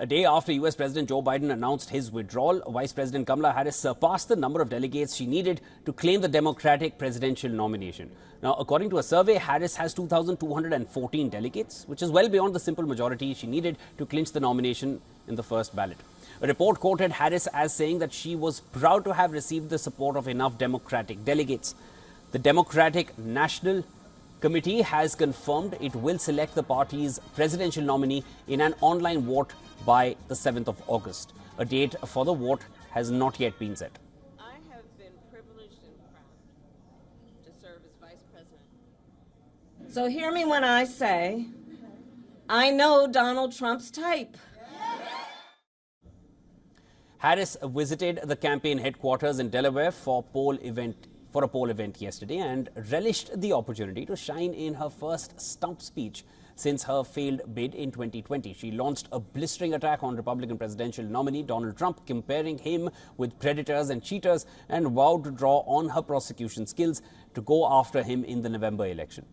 A day after US President Joe Biden announced his withdrawal, Vice President Kamala Harris surpassed the number of delegates she needed to claim the Democratic presidential nomination. Now, according to a survey, Harris has 2,214 delegates, which is well beyond the simple majority she needed to clinch the nomination in the first ballot. A report quoted Harris as saying that she was proud to have received the support of enough Democratic delegates. The Democratic National Committee has confirmed it will select the party's presidential nominee in an online vote by the 7th of August. A date for the vote has not yet been set. I have been privileged and proud to serve as Vice President. So hear me when I say, I know Donald Trump's type. Harris visited the campaign headquarters in Delaware for a poll event yesterday and relished the opportunity to shine in her first stump speech since her failed bid in 2020. She launched a blistering attack on Republican presidential nominee Donald Trump, comparing him with predators and cheaters, and vowed to draw on her prosecution skills to go after him in the November election.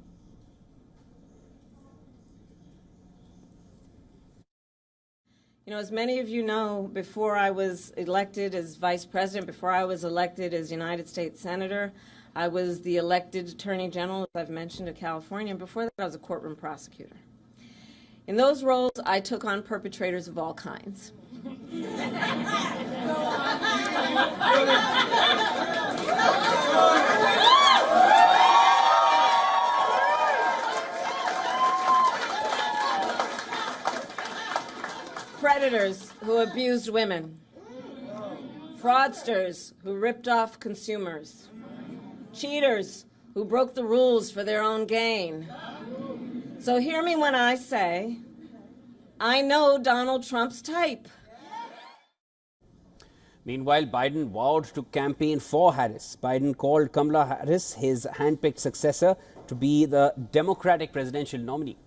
You know, as many of you know, before I was elected as Vice President, before I was elected as United States Senator, I was the elected Attorney General, as I've mentioned, of California, and before that I was a courtroom prosecutor. In those roles, I took on perpetrators of all kinds. Predators who abused women, fraudsters who ripped off consumers, cheaters who broke the rules for their own gain. So hear me when I say, I know Donald Trump's type. Meanwhile, Biden vowed to campaign for Harris. Biden called Kamala Harris his handpicked successor to be the Democratic presidential nominee.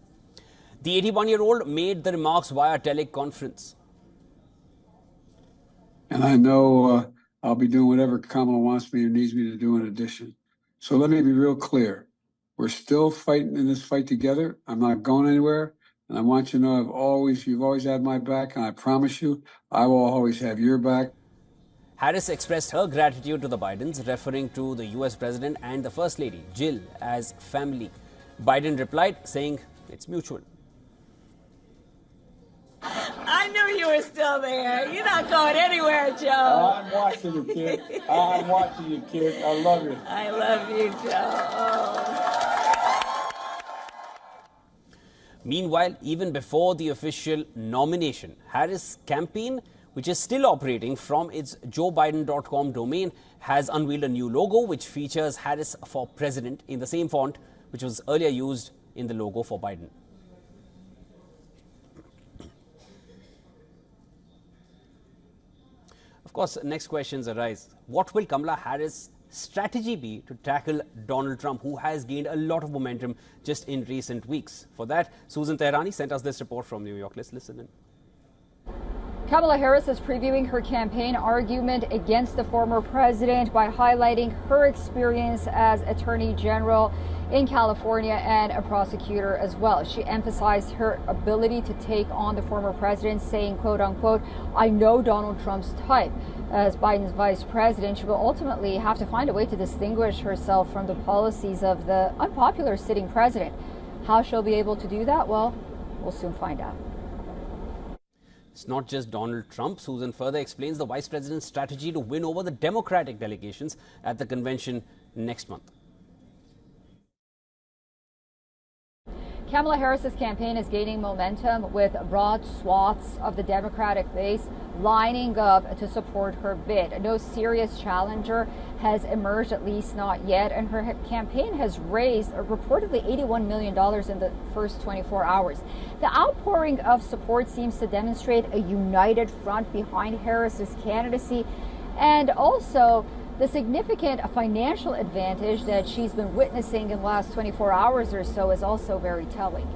The 81-year-old made the remarks via teleconference. And I know I'll be doing whatever Kamala wants me or needs me to do in addition. So let me be real clear. We're still fighting in this fight together. I'm not going anywhere. And I want you to know you've always had my back. And I promise you, I will always have your back. Harris expressed her gratitude to the Bidens, referring to the US President and the First Lady, Jill, as family. Biden replied, saying it's mutual. I knew you were still there. You're not going anywhere, Joe. I'm watching you, kid. I'm watching you, kid. I love you. I love you, Joe. Oh. Meanwhile, even before the official nomination, Harris' campaign, which is still operating from its joebiden.com domain, has unveiled a new logo which features Harris for president in the same font which was earlier used in the logo for Biden. Of course, next questions arise. What will Kamala Harris' strategy be to tackle Donald Trump, who has gained a lot of momentum just in recent weeks? For that, Susan Tehrani sent us this report from New York. Let's listen in. Kamala Harris is previewing her campaign argument against the former president by highlighting her experience as Attorney General in California and a prosecutor as well. She emphasized her ability to take on the former president, saying, quote unquote, I know Donald Trump's type. As Biden's vice president, she will ultimately have to find a way to distinguish herself from the policies of the unpopular sitting president. How she'll be able to do that? Well, we'll soon find out. It's not just Donald Trump. Susan further explains the vice president's strategy to win over the Democratic delegations at the convention next month. Kamala Harris's campaign is gaining momentum with broad swaths of the Democratic base lining up to support her bid. No serious challenger has emerged, at least not yet, and her campaign has raised reportedly $81 million in the first 24 hours. The outpouring of support seems to demonstrate a united front behind Harris's candidacy, and also the significant financial advantage that she's been witnessing in the last 24 hours or so is also very telling.